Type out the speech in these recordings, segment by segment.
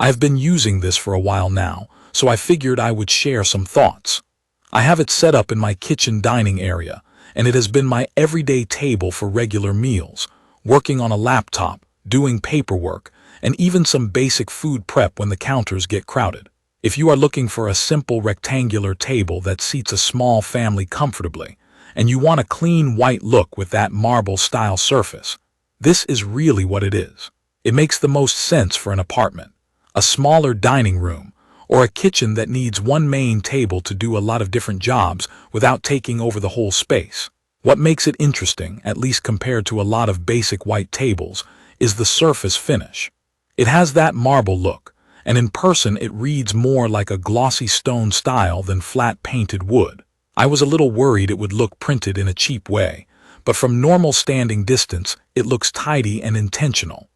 I have been using this for a while now, so I figured I would share some thoughts. I have it set up in my kitchen dining area, and it has been my everyday table for regular meals, working on a laptop, doing paperwork, and even some basic food prep when the counters get crowded. If you are looking for a simple rectangular table that seats a small family comfortably, and you want a clean white look with that marble-style surface, this is really what it is. It makes the most sense for an apartment, a smaller dining room, or a kitchen that needs one main table to do a lot of different jobs without taking over the whole space. What makes it interesting, at least compared to a lot of basic white tables, is the surface finish. It has that marble look, and in person it reads more like a glossy stone style than flat painted wood. I was a little worried it would look printed in a cheap way, but from normal standing distance it looks tidy and intentional.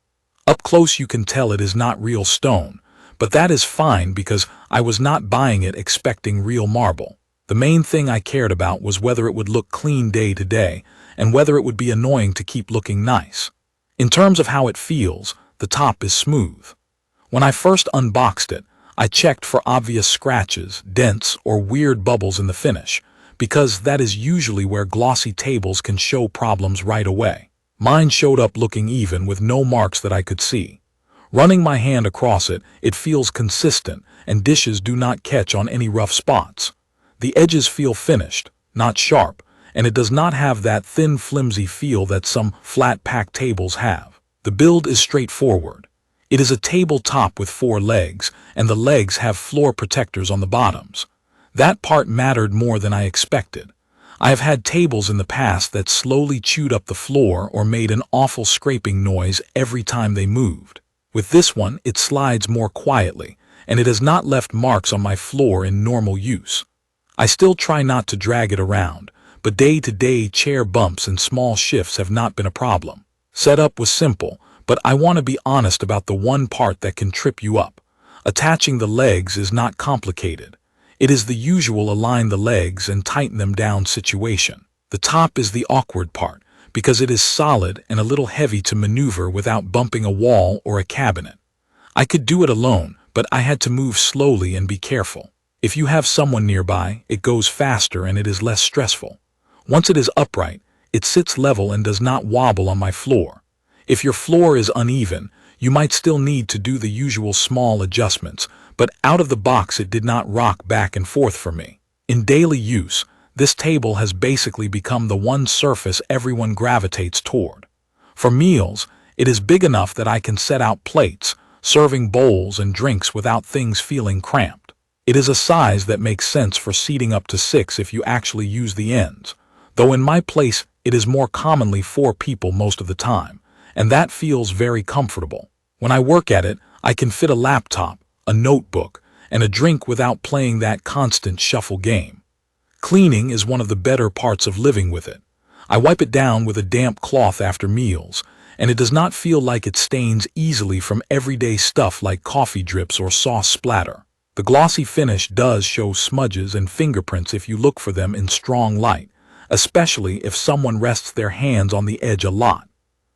Up close you can tell it is not real stone, but that is fine because I was not buying it expecting real marble. The main thing I cared about was whether it would look clean day to day, and whether it would be annoying to keep looking nice. In terms of how it feels, the top is smooth. When I first unboxed it, I checked for obvious scratches, dents, or weird bubbles in the finish, because that is usually where glossy tables can show problems right away. Mine showed up looking even with no marks that I could see. Running my hand across it, it feels consistent, and dishes do not catch on any rough spots. The edges feel finished, not sharp, and it does not have that thin, flimsy feel that some flat-pack tables have. The build is straightforward. It is a tabletop with 4 legs, and the legs have floor protectors on the bottoms. That part mattered more than I expected. I have had tables in the past that slowly chewed up the floor or made an awful scraping noise every time they moved. With this one, it slides more quietly, and it has not left marks on my floor in normal use. I still try not to drag it around, but day-to-day chair bumps and small shifts have not been a problem. Setup was simple, but I want to be honest about the one part that can trip you up. Attaching the legs is not complicated. It is the usual align the legs and tighten them down situation. The top is the awkward part, because it is solid and a little heavy to maneuver without bumping a wall or a cabinet. I could do it alone, but I had to move slowly and be careful. If you have someone nearby, it goes faster and it is less stressful. Once it is upright, it sits level and does not wobble on my floor. If your floor is uneven, you might still need to do the usual small adjustments, but out of the box it did not rock back and forth for me. In daily use, this table has basically become the one surface everyone gravitates toward. For meals, it is big enough that I can set out plates, serving bowls and drinks without things feeling cramped. It is a size that makes sense for seating up to 6 if you actually use the ends, though in my place it is more commonly 4 people most of the time, and that feels very comfortable. When I work at it, I can fit a laptop, a notebook, and a drink without playing that constant shuffle game. Cleaning is one of the better parts of living with it. I wipe it down with a damp cloth after meals, and it does not feel like it stains easily from everyday stuff like coffee drips or sauce splatter. The glossy finish does show smudges and fingerprints if you look for them in strong light, especially if someone rests their hands on the edge a lot.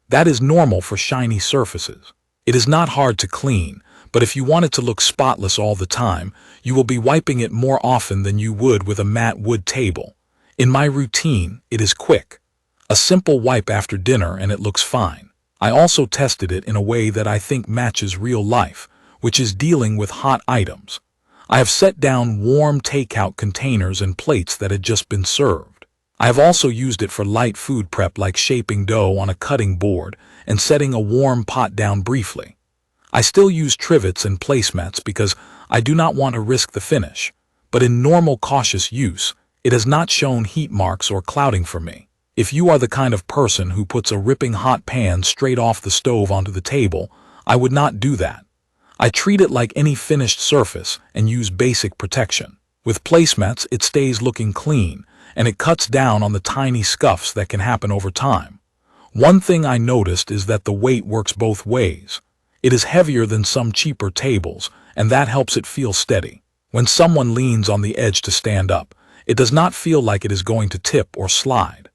That is normal for shiny surfaces. It is not hard to clean, but if you want it to look spotless all the time, you will be wiping it more often than you would with a matte wood table. In my routine, it is quick. A simple wipe after dinner and it looks fine. I also tested it in a way that I think matches real life, which is dealing with hot items. I have set down warm takeout containers and plates that had just been served. I have also used it for light food prep like shaping dough on a cutting board and setting a warm pot down briefly. I still use trivets and placemats because I do not want to risk the finish, but in normal cautious use, it has not shown heat marks or clouding for me. If you are the kind of person who puts a ripping hot pan straight off the stove onto the table, I would not do that. I treat it like any finished surface and use basic protection. With placemats, it stays looking clean, and it cuts down on the tiny scuffs that can happen over time. One thing I noticed is that the weight works both ways. It is heavier than some cheaper tables, and that helps it feel steady. When someone leans on the edge to stand up, it does not feel like it is going to tip or slide.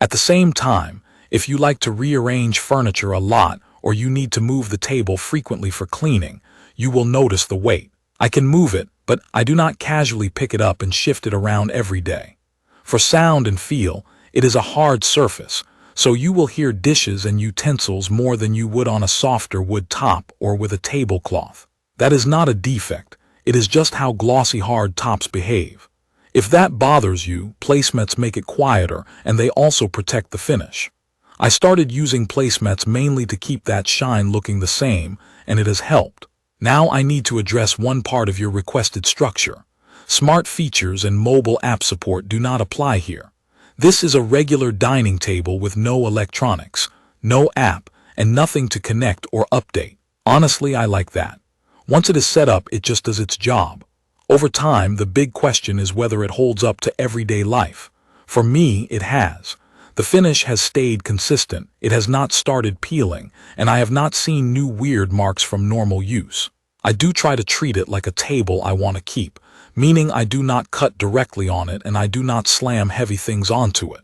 At the same time, if you like to rearrange furniture a lot or you need to move the table frequently for cleaning, you will notice the weight. I can move it, but I do not casually pick it up and shift it around every day. For sound and feel, it is a hard surface, so you will hear dishes and utensils more than you would on a softer wood top or with a tablecloth. That is not a defect, it is just how glossy hard tops behave. If that bothers you, placemats make it quieter and they also protect the finish. I started using placemats mainly to keep that shine looking the same, and it has helped. Now I need to address one part of your requested structure. Smart features and mobile app support do not apply here. This is a regular dining table with no electronics, no app, and nothing to connect or update. Honestly, I like that. Once it is set up, it just does its job. Over time, the big question is whether it holds up to everyday life. For me, it has. The finish has stayed consistent, it has not started peeling, and I have not seen new weird marks from normal use. I do try to treat it like a table I want to keep, meaning I do not cut directly on it and I do not slam heavy things onto it.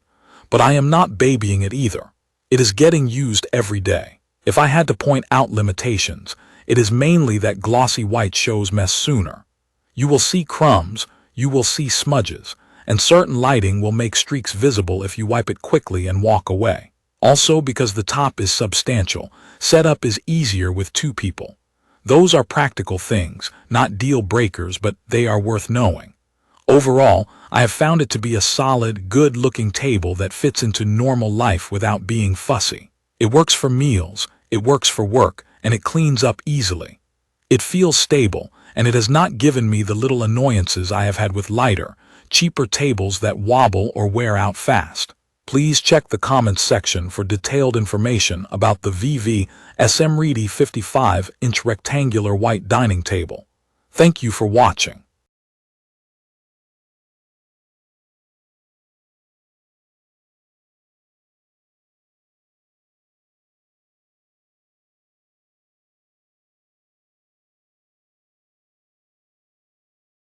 But I am not babying it either. It is getting used every day. If I had to point out limitations, it is mainly that glossy white shows mess sooner. You will see crumbs, you will see smudges, and certain lighting will make streaks visible if you wipe it quickly and walk away. Also, because the top is substantial, setup is easier with two people. Those are practical things, not deal breakers, but they are worth knowing. Overall, I have found it to be a solid, good-looking table that fits into normal life without being fussy. It works for meals, it works for work, and it cleans up easily. It feels stable, and it has not given me the little annoyances I have had with lighter, cheaper tables that wobble or wear out fast. Please check the comments section for detailed information about the VVSmriti 55-inch rectangular white dining table. Thank you for watching.